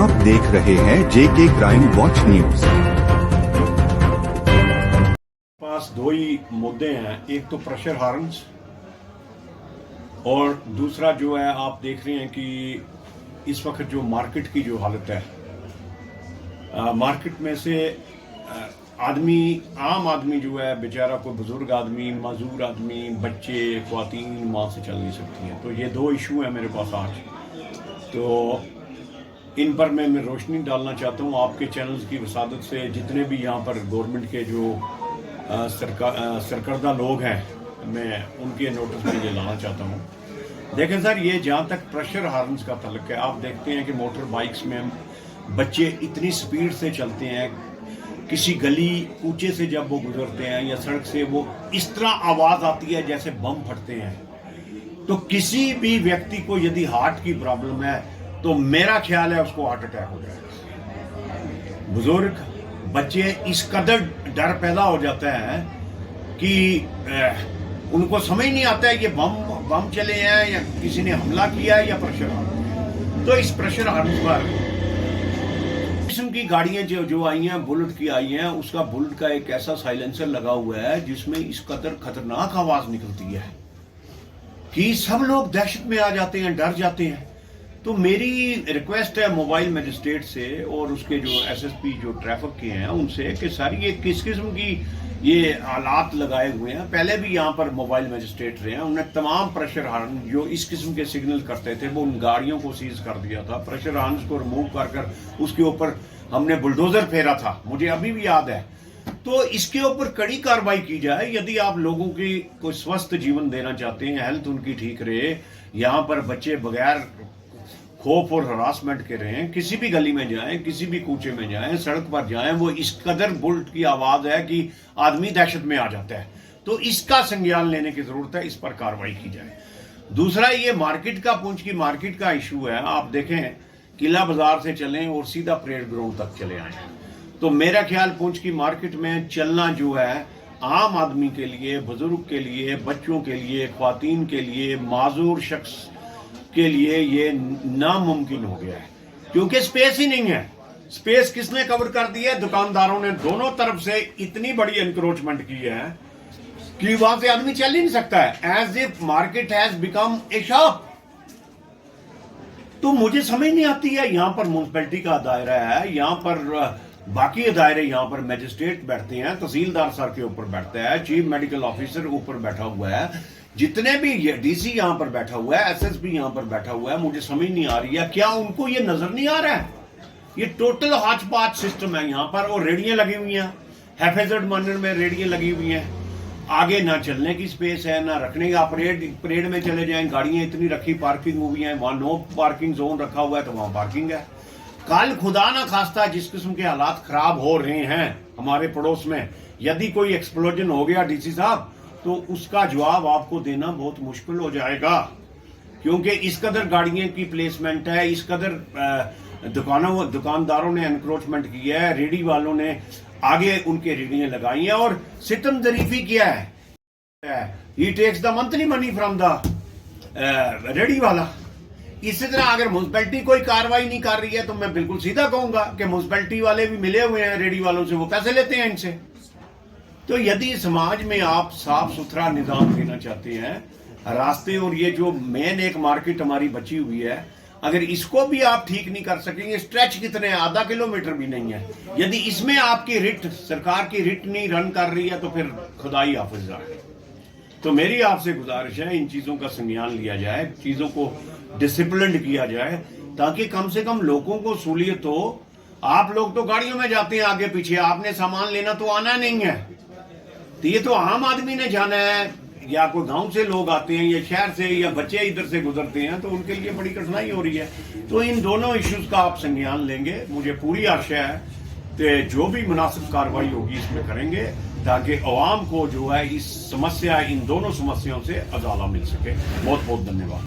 आप देख रहे हैं जेके क्राइम वॉच न्यूज। पास दो ही मुद्दे हैं, एक तो प्रेशर हार्न्स और दूसरा जो है आप देख रहे हैं कि इस वक्त जो मार्केट की जो हालत है, मार्केट में से आम आदमी जो है बेचारा, कोई बुजुर्ग आदमी, मजदूर आदमी, बच्चे, ख्वातीन माँ से चल नहीं सकती हैं। तो ये दो इशू हैं मेरे पास आज, तो इन पर मैं रोशनी डालना चाहता हूँ आपके चैनल्स की वसादत से। जितने भी यहाँ पर गवर्नमेंट के जो सरकर्दा लोग हैं, मैं उनके नोटिस में ये लाना चाहता हूँ। देखें सर, ये जहाँ तक प्रेशर हार्न्स का तल्लुक है, आप देखते हैं कि मोटर बाइक्स में बच्चे इतनी स्पीड से चलते हैं, किसी गली कूचे से जब वो गुजरते हैं या सड़क से, वो इस तरह आवाज आती है जैसे बम फटते हैं। तो किसी भी व्यक्ति को यदि हार्ट की प्रॉब्लम है तो मेरा ख्याल है उसको हार्ट अटैक हो जाएगा। बुजुर्ग, बच्चे, इस कदर डर पैदा हो जाता है कि उनको समझ नहीं आता है ये बम चले हैं या किसी ने हमला किया है या प्रेशर हार्न। तो इस प्रेशर हार्न पर किस्म की गाड़ियां जो आई हैं, बुलेट की आई हैं, उसका बुलेट का एक ऐसा साइलेंसर लगा हुआ है जिसमें इस कदर खतरनाक आवाज निकलती है कि सब लोग दहशत में आ जाते हैं, डर जाते हैं। तो मेरी रिक्वेस्ट है मोबाइल मजिस्ट्रेट से और उसके जो एसएसपी जो ट्रैफिक के हैं उनसे कि सारी ये किस किस्म की ये आलात लगाए हुए हैं। पहले भी यहाँ पर मोबाइल मजिस्ट्रेट रहे हैं, उन्हें तमाम प्रेशर हार्न जो इस किस्म के सिग्नल करते थे वो उन गाड़ियों को सीज कर दिया था। प्रेशर हार्न को रिमूव कर उसके ऊपर हमने बुलडोजर फेरा था, मुझे अभी भी याद है। तो इसके ऊपर कड़ी कार्रवाई की जाए। यदि आप लोगों की कोई स्वस्थ जीवन देना चाहते हैं, हेल्थ उनकी ठीक रहे, यहाँ पर बच्चे बगैर खौफ और हरासमेंट के रहें, किसी भी गली में जाएं, किसी भी कूचे में जाएं, सड़क पर जाएं, वो इस कदर बुलेट की आवाज है कि आदमी दहशत में आ जाता है। तो इसका संज्ञान लेने की जरूरत है, इस पर कार्रवाई की जाए। दूसरा, ये मार्केट का, पुंछ की मार्केट का इशू है। आप देखें, किला बाजार से चलें और सीधा परेड ग्राउंड तक चले आए, तो मेरा ख्याल पुंछ की मार्केट में चलना जो है आम आदमी के लिए, बुजुर्ग के लिए, बच्चों के लिए, ख्वातीन के लिए, माजूर शख्स के लिए ये नामुमकिन हो गया है, क्योंकि स्पेस ही नहीं है। स्पेस किसने कवर कर दी है? दुकानदारों ने दोनों तरफ से इतनी बड़ी एनक्रोचमेंट की है कि वहां से आदमी चल ही नहीं सकता है। As if market has become a shop. तो मुझे समझ नहीं आती है, यहाँ पर म्युनिसिपैलिटी का दायरा है, यहाँ पर बाकी दायरे, यहाँ पर मजिस्ट्रेट बैठते हैं, तहसीलदार सर के ऊपर बैठता है, चीफ मेडिकल ऑफिसर ऊपर बैठा हुआ है, जितने भी डीसी यहाँ पर बैठा हुआ है, एसएसपी यहाँ पर बैठा हुआ है। मुझे समझ नहीं आ रही है, क्या उनको ये नजर नहीं आ रहा है? ये टोटल हाच पाच सिस्टम है यहाँ पर, और रेडियां लगी हुई हैं, हैफेजर्ड मैनर में रेडियां लगी हुई हैं। आगे ना चलने की स्पेस है, ना रखने का। परेड में चले जाएं, गाड़ियां इतनी रखी, पार्किंग हुई है, वहां नो पार्किंग जोन रखा हुआ है तो वहां पार्किंग है। कल खुदा ना खास्ता जिस किस्म के हालात खराब हो रहे हैं हमारे पड़ोस में, यदि कोई एक्सप्लोजन हो गया डीसी साहब, तो उसका जवाब आपको देना बहुत मुश्किल हो जाएगा, क्योंकि इस कदर गाड़ियों की प्लेसमेंट है, इस कदर दुकानदारों ने एनक्रोचमेंट किया है, रेडी वालों ने आगे उनके रेडियां लगाई हैं। और सितम जरीफी किया है, he takes the monthly money from the ready वाला। इसी तरह अगर म्युनिसिपैलिटी कोई कार्रवाई नहीं कर रही है तो मैं बिल्कुल सीधा कहूंगा कि म्युनिसिपैलिटी वाले भी मिले हुए हैं रेडी वालों से, वो पैसे लेते हैं इनसे। तो यदि समाज में आप साफ सुथरा निजाम देना चाहते हैं, रास्ते और ये जो मेन एक मार्केट हमारी बची हुई है, अगर इसको भी आप ठीक नहीं कर सकेंगे, स्ट्रेच कितने, आधा किलोमीटर भी नहीं है, यदि इसमें आपकी रिट, सरकार की रिट नहीं रन कर रही है, तो फिर खुदाई हाफिज है। तो मेरी आपसे गुजारिश है, इन चीजों का संज्ञान लिया जाए, चीजों को डिसिप्लिन किया जाए, ताकि कम से कम लोगों को सहूलियत हो। आप लोग तो गाड़ियों में जाते हैं आगे पीछे, आपने सामान लेना तो आना नहीं है, तो ये तो आम आदमी ने जाना है, या कोई गांव से लोग आते हैं या शहर से, या बच्चे इधर से गुजरते हैं, तो उनके लिए बड़ी कठिनाई हो रही है। तो इन दोनों इश्यूज का आप संज्ञान लेंगे, मुझे पूरी आशा है कि जो भी मुनासिब कार्रवाई होगी इसमें करेंगे, ताकि अवाम को जो है इस समस्या, इन दोनों समस्याओं से अजाला मिल सके। बहुत बहुत धन्यवाद।